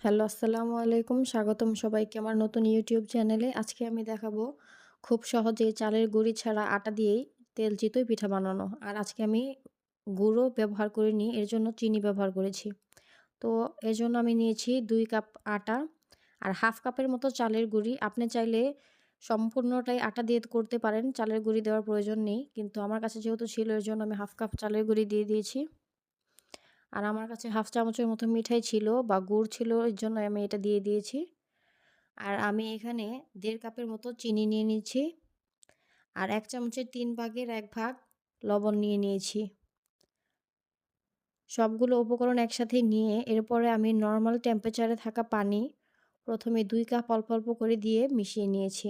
Hello, আসসালামু আলাইকুম। স্বাগতম সবাইকে আমার নতুন ইউটিউব চ্যানেলে। আজকে আমি দেখাবো খুব সহজেই চালের গুঁড়ি ছাড়া আটা দিয়েই তেল চিতই পিঠা বানানো। আর আজকে আমি গুঁড়ো ব্যবহার করিনি, এর জন্য চিনি ব্যবহার করেছি। তো এজন্য আমি নিয়েছি ২ কাপ আটা আর হাফ কাপের মতো চালের গুঁড়ি। আপনি চাইলে সম্পূর্ণটাই আটা দিয়ে করতে পারেন, চালের গুঁড়ি দেওয়ার প্রয়োজন নেই। কিন্তু আমার কাছে যেহেতু ছিল এর জন্য আমি হাফ কাপ চালের গুঁড়ি দিয়ে দিয়েছি। আর আমার কাছে হাফ চামচের মতো মিঠাই ছিল বা গুড় ছিল, এর জন্য আমি এটা দিয়ে দিয়েছি। আর আমি এখানে ১.৫ কাপের মতো চিনি নিয়ে নিচ্ছি। আর ১ চামচের ৩ ভাগের ১ ভাগ লবণ নিয়ে নিয়েছি। সবগুলো উপকরণ একসাথে নিয়ে এরপরে আমি নরমাল টেম্পারেচারে থাকা পানি ১ম এ ২ কাপ অল্প, অল্প করে দিয়ে মিশিয়ে নিয়েছি।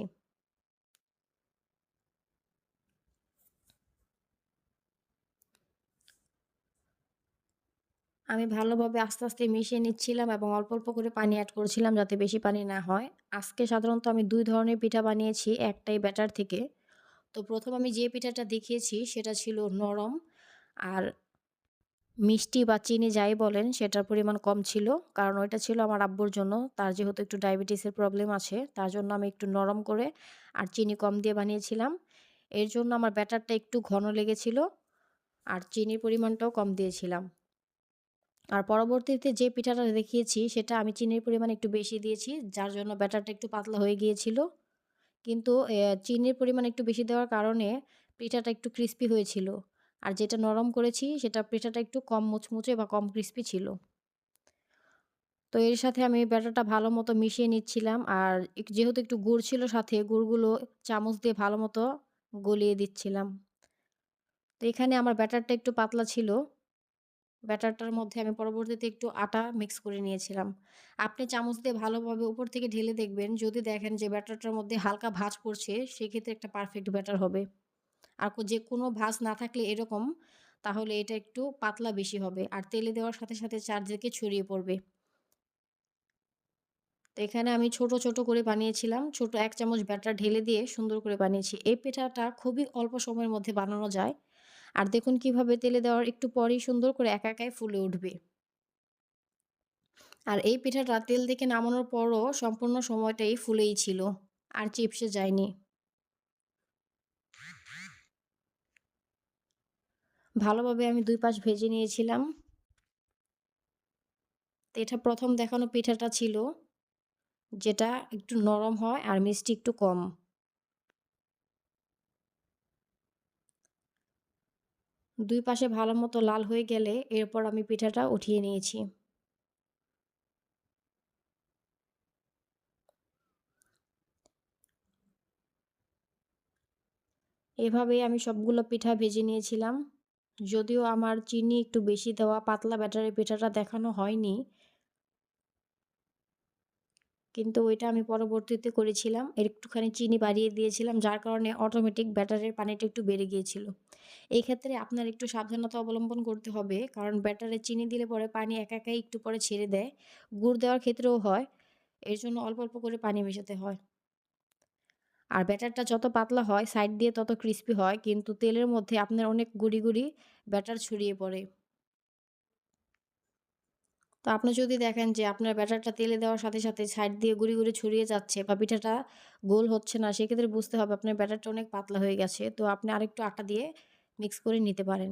আমি ভালোভাবে আস্তে, আস্তে মিশিয়ে নিচ্ছিলাম এবং অল্প, অল্প করে পানি এড করছিলাম যাতে বেশি পানি না হয়। আজকে সাধারণত আমি ২ ধরনের পিঠা বানিয়েছি একটাই ব্যাটার থেকে। তো ১ম আমি যে পিঠাটা দেখিয়েছি সেটা ছিল নরম আর মিষ্টি বা চিনি যাই বলেন সেটার পরিমাণ কম ছিল। কারণ ওইটা ছিল আমার আব্বুর জন্য। তার যেহেতু একটু ডায়াবেটিসের প্রবলেম আছে, তার জন্য আমি একটু নরম করে আর চিনি কম দিয়ে বানিয়েছিলাম। এর জন্য আমার ব্যাটারটা একটু ঘন লেগেছিল আর চিনির পরিমাণটাও কম দিয়েছিলাম। আর পরবর্তীতে যে পিঠাটা দেখিয়েছি সেটা আমি চিনির পরিমাণ একটু বেশি দিয়েছি, যার জন্য ব্যাটারটা একটু পাতলা হয়ে গিয়েছিল। কিন্তু চিনির পরিমাণ একটু বেশি দেওয়ার কারণে পিঠাটা একটু ক্রিস্পি হয়েছিল। আর যেটা নরম করেছি সেটা পিঠাটা একটু কম মুচমুচে বা কম ক্রিস্পি ছিল। তো এর সাথে আমি ব্যাটারটা ভালোমতো মিশিয়ে নিচ্ছিলাম। আর যেহেতু একটু গুড় ছিল সাথে, গুড়গুলো চামচ দিয়ে ভালোমতো গলিয়ে দিচ্ছিলাম। তো এখানে আমার ব্যাটারটা একটু পাতলা ছিল। ব্যাটারটার মধ্যে আমি পরবর্তীতে একটু আটা মিক্স করে নিয়েছিলাম। আপনি চামচ দিয়ে ভালোভাবে উপর থেকে ঢেলে দেখবেন, যদি দেখেন যে ব্যাটারটার মধ্যে হালকা ভাঁজ পড়ছে, সেক্ষেত্রে একটা পারফেক্ট ব্যাটার হবে। আর যে কোনো ভাঁজ না থাকলে এরকম, তাহলে এটা একটু পাতলা বেশি হবে। আর তেলে দেওয়ার সাথে, সাথে চারদিকে ছড়িয়ে পড়বে। তো এখানে আমি ছোট, ছোট করে বানিয়েছিলাম। ছোট ১ চামচ ব্যাটার ঢেলে দিয়ে সুন্দর করে বানিয়েছি। এই পিঠাটা খুবই অল্প সময়ের মধ্যে বানানো যায়। আর দেখুন কিভাবে তেলে দেওয়ার একটু পরেই সুন্দর করে একা একাই ফুলে উঠবে। আর এই পিঠাটা তেল থেকে নামানোর পরও সম্পূর্ণ সময়টাই ফুলেই ছিল। আর চিপসে যায়নি। ভালোভাবে আমি ২ পাশ ভেজে নিয়েছিলাম। তো এটা ১ম দেখানো পিঠাটা ছিল, যেটা একটু নরম হয় আর মিষ্টি একটু কম। ২ পাশে ভালোমতো লাল হয়ে গেলে এরপর আমি পিঠাটা উঠিয়ে নিয়েছি। এভাবেই আমি সবগুলো পিঠা ভেজে নিয়েছিলাম। যদিও আমার চিনি একটু বেশি দেওয়া পাতলা ব্যাটারের পিঠাটা দেখানো হয়নি। কিন্তু ওইটা আমি পরবর্তীতে করেছিলাম। এর একটুখানি চিনি বাড়িয়ে দিয়েছিলাম, যার কারণে অটোমেটিক ব্যাটারের পানিটা একটু বেড়ে গিয়েছিল। এই ক্ষেত্রে আপনার একটু সাবধানতা অবলম্বন করতে হবে। কারণ ব্যাটারে চিনি দিলে পরে পানি একা একাই একটু পরে ছেড়ে দেয়। গুড় দেওয়ার ক্ষেত্রেও হয়। এর জন্য অল্প, অল্প করে পানি মেশাতে হয়। আর ব্যাটারটা যত পাতলা হয় সাইড দিয়ে তত ক্রিস্পি হয়। কিন্তু তেলের মধ্যে আপনার অনেক গুঁড়ি, গুঁড়ি ব্যাটার ছড়িয়ে পড়ে। তো আপনি যদি দেখেন যে আপনার ব্যাটারটা তেলে দেওয়ার সাথে, সাথে সাইড দিয়ে গুঁড়ি, গুঁড়ি ছড়িয়ে যাচ্ছে বা পিঠাটা গোল হচ্ছে না, সেক্ষেত্রে বুঝতে হবে আপনার ব্যাটারটা অনেক পাতলা হয়ে গেছে। তো আপনি আরেকটু আটা দিয়ে মিক্স করে নিতে পারেন।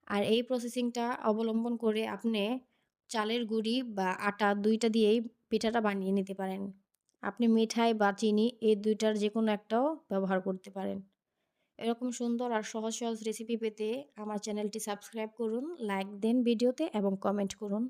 আর এই প্রসেসিংটা অবলম্বন করে আপনি চালের গুঁড়ি বা আটা ২ টা দিয়েই পিঠাটা বানিয়ে নিতে পারেন। আপনি মিঠাই বা চিনি এই ২ টার যেকোনো একটাও ব্যবহার করতে পারেন। এরকম সুন্দর আর সহজ, সহজ রেসিপি পেতে আমার চ্যানেলটি সাবস্ক্রাইব করুন, লাইক দেন ভিডিওতে এবং কমেন্ট করুন।